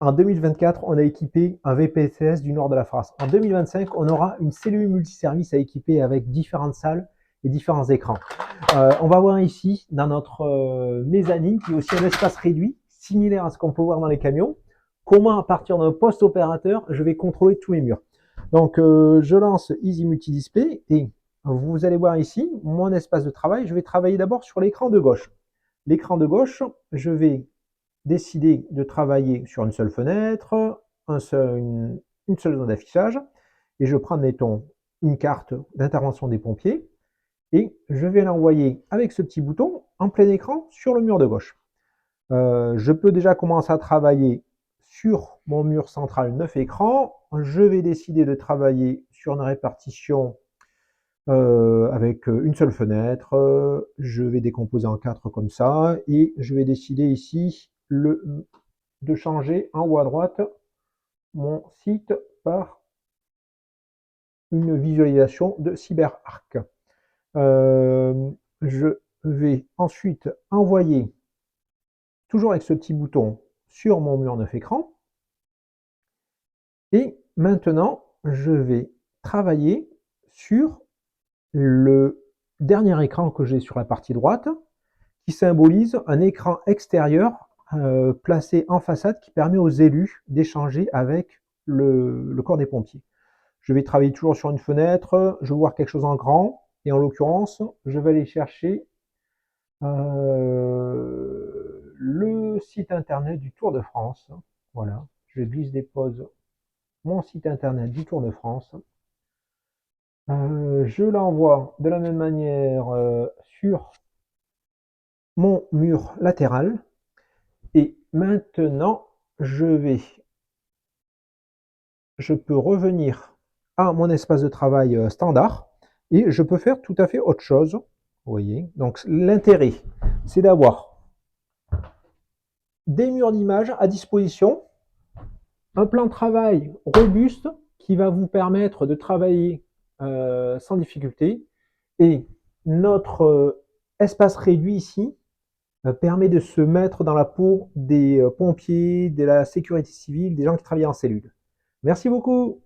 En 2024, on a équipé un VPSS du nord de la France. En 2025, on aura une cellule multiservice à équiper avec différentes salles et différents écrans. On va voir ici, dans notre mezzanine, qui est aussi un espace réduit, similaire à ce qu'on peut voir dans les camions, comment à partir d'un poste opérateur, je vais contrôler tous les murs. Donc, je lance Easy Multidisplay et vous allez voir ici, mon espace de travail, je vais travailler d'abord sur l'écran de gauche. L'écran de gauche, je vais décider de travailler sur une seule fenêtre, une seule zone d'affichage, et je prends, mettons, une carte d'intervention des pompiers, et je vais l'envoyer avec ce petit bouton en plein écran sur le mur de gauche. Je peux déjà commencer à travailler sur mon mur central 9 écrans. Je vais décider de travailler sur une répartition avec une seule fenêtre. Je vais décomposer en 4 comme ça, et je vais décider ici de changer en haut à droite mon site par une visualisation de CyberArk. Je vais ensuite envoyer, toujours avec ce petit bouton, sur mon mur 9 écran. Et maintenant, je vais travailler sur le dernier écran que j'ai sur la partie droite, qui symbolise un écran extérieur placé en façade qui permet aux élus d'échanger avec le corps des pompiers. Je vais travailler toujours sur une fenêtre, je vais voir quelque chose en grand, et en l'occurrence, je vais aller chercher le site internet du Tour de France. Voilà, je glisse dépose mon site internet du Tour de France. Je l'envoie de la même manière sur mon mur latéral. Et maintenant, je peux revenir à mon espace de travail standard et je peux faire tout à fait autre chose. Vous voyez, donc l'intérêt, c'est d'avoir des murs d'images à disposition, un plan de travail robuste qui va vous permettre de travailler sans difficulté, et notre espace réduit ici permet de se mettre dans la peau des pompiers, de la sécurité civile, des gens qui travaillent en cellule. Merci beaucoup.